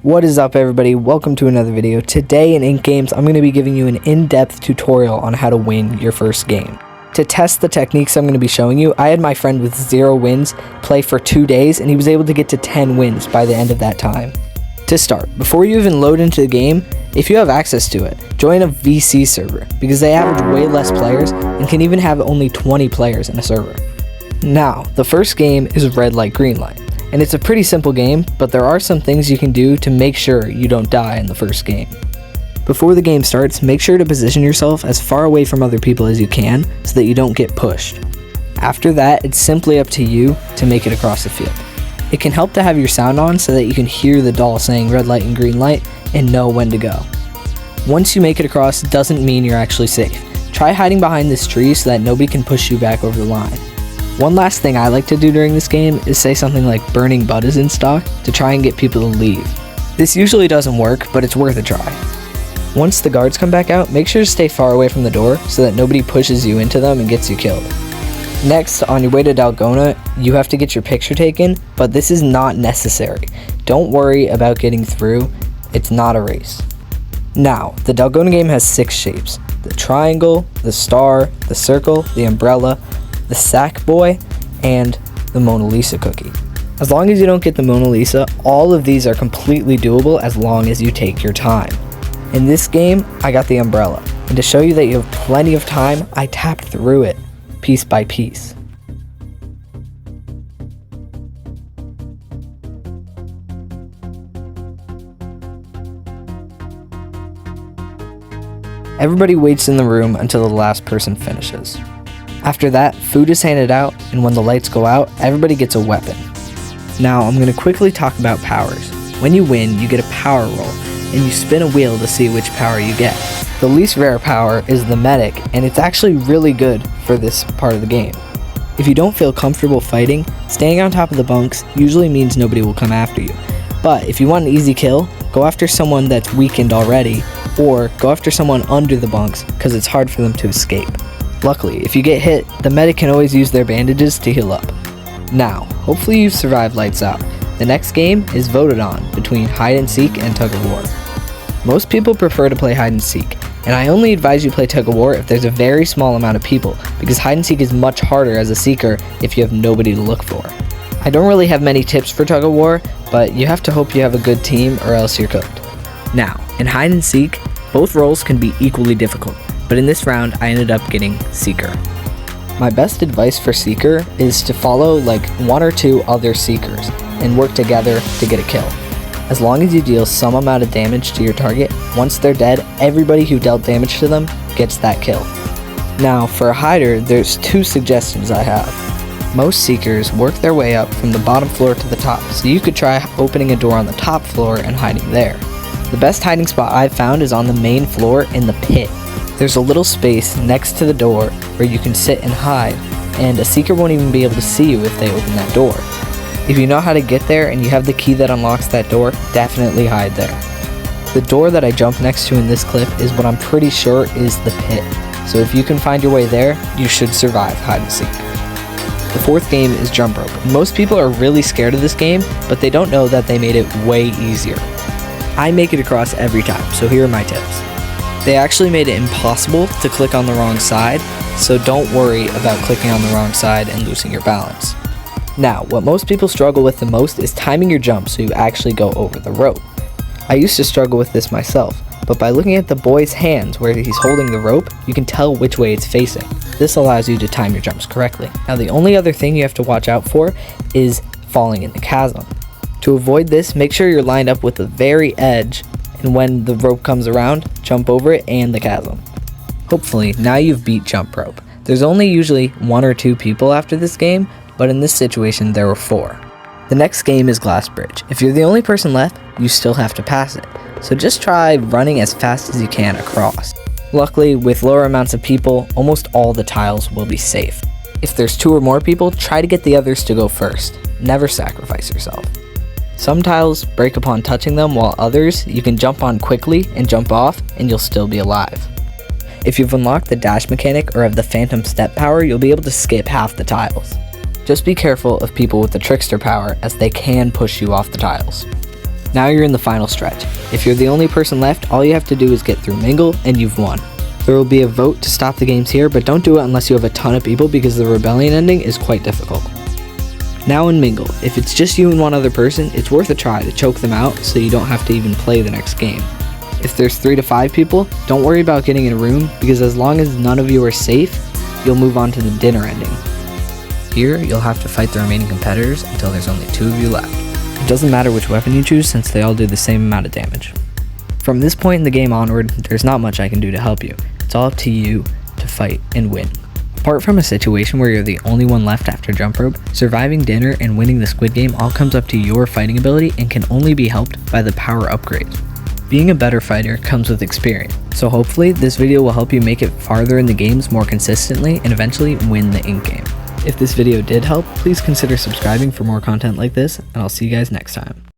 What is up, everybody? Welcome to another video. Today in Ink Games, I'm going to be giving you an in-depth tutorial on how to win your first game. To test the techniques I'm going to be showing you, I had my friend with 0 wins play for 2 days, and he was able to get to 10 wins by the end of that time. To start, before you even load into the game, if you have access to it, join a VC server, because they average way less players and can even have only 20 players in a server. Now, the first game is red light, green light. And it's a pretty simple game, but there are some things you can do to make sure you don't die in the first game. Before the game starts, make sure to position yourself as far away from other people as you can so that you don't get pushed. After that, it's simply up to you to make it across the field. It can help to have your sound on so that you can hear the doll saying red light and green light and know when to go. Once you make it across, it doesn't mean you're actually safe. Try hiding behind this tree so that nobody can push you back over the line. One last thing I like to do during this game is say something like burning bud is in stock to try and get people to leave. This usually doesn't work, but it's worth a try. Once the guards come back out, make sure to stay far away from the door so that nobody pushes you into them and gets you killed. Next, on your way to Dalona, you have to get your picture taken, but this is not necessary. Don't worry about getting through, it's not a race. Now, the Dalona game has 6 shapes: the triangle, the star, the circle, the umbrella, the sack boy, and the Mona Lisa cookie. As long as you don't get the Mona Lisa, all of these are completely doable as long as you take your time. In this game, I got the umbrella, and to show you that you have plenty of time, I tapped through it, piece by piece. Everybody waits in the room until the last person finishes. After that, food is handed out, and when the lights go out, everybody gets a weapon. Now, I'm going to quickly talk about powers. When you win, you get a power roll, and you spin a wheel to see which power you get. The least rare power is the medic, and it's actually really good for this part of the game. If you don't feel comfortable fighting, staying on top of the bunks usually means nobody will come after you. But if you want an easy kill, go after someone that's weakened already, or go after someone under the bunks because it's hard for them to escape. Luckily, if you get hit, the medic can always use their bandages to heal up. Now, hopefully you've survived lights out. The next game is voted on between hide and seek and tug of war. Most people prefer to play hide and seek, and I only advise you play tug of war if there's a very small amount of people, because hide and seek is much harder as a seeker if you have nobody to look for. I don't really have many tips for tug of war, but you have to hope you have a good team or else you're cooked. Now, in hide and seek, both roles can be equally difficult. But in this round, I ended up getting Seeker. My best advice for Seeker is to follow like 1 or 2 other Seekers and work together to get a kill. As long as you deal some amount of damage to your target, once they're dead, everybody who dealt damage to them gets that kill. Now, for a hider, there's 2 suggestions I have. Most Seekers work their way up from the bottom floor to the top, so you could try opening a door on the top floor and hiding there. The best hiding spot I've found is on the main floor in the pit. There's a little space next to the door where you can sit and hide, and a seeker won't even be able to see you if they open that door. If you know how to get there and you have the key that unlocks that door, definitely hide there. The door that I jumped next to in this clip is what I'm pretty sure is the pit, so if you can find your way there, you should survive hide and seek. The 4th game is jump rope. Most people are really scared of this game, but they don't know that they made it way easier. I make it across every time, so here are my tips. They actually made it impossible to click on the wrong side, so don't worry about clicking on the wrong side and losing your balance. Now, what most people struggle with the most is timing your jump so you actually go over the rope. I used to struggle with this myself, but by looking at the boy's hands where he's holding the rope, you can tell which way it's facing. This allows you to time your jumps correctly. Now, the only other thing you have to watch out for is falling in the chasm. To avoid this, make sure you're lined up with the very edge, and when the rope comes around, jump over it and the chasm. Hopefully, now you've beat jump rope. There's only usually 1 or 2 people after this game, but in this situation there were 4. The next game is glass bridge. If you're the only person left, you still have to pass it. So just try running as fast as you can across. Luckily, with lower amounts of people, almost all the tiles will be safe. If there's 2 or more people, try to get the others to go first. Never sacrifice yourself. Some tiles break upon touching them, while others you can jump on quickly and jump off and you'll still be alive. If you've unlocked the dash mechanic or have the phantom step power, you'll be able to skip half the tiles. Just be careful of people with the trickster power, as they can push you off the tiles. Now you're in the final stretch. If you're the only person left, all you have to do is get through Mingle and you've won. There will be a vote to stop the games here, but don't do it unless you have a ton of people because the rebellion ending is quite difficult. Now in Mingle, if it's just you and one other person, it's worth a try to choke them out so you don't have to even play the next game. If there's 3 to 5 people, don't worry about getting in a room because as long as none of you are safe, you'll move on to the dinner ending. Here, you'll have to fight the remaining competitors until there's only 2 of you left. It doesn't matter which weapon you choose since they all do the same amount of damage. From this point in the game onward, there's not much I can do to help you. It's all up to you to fight and win. Apart from a situation where you're the only one left after jump rope, surviving dinner and winning the squid game all comes up to your fighting ability and can only be helped by the power upgrades. Being a better fighter comes with experience, so hopefully this video will help you make it farther in the games more consistently and eventually win the ink game. If this video did help, please consider subscribing for more content like this, and I'll see you guys next time.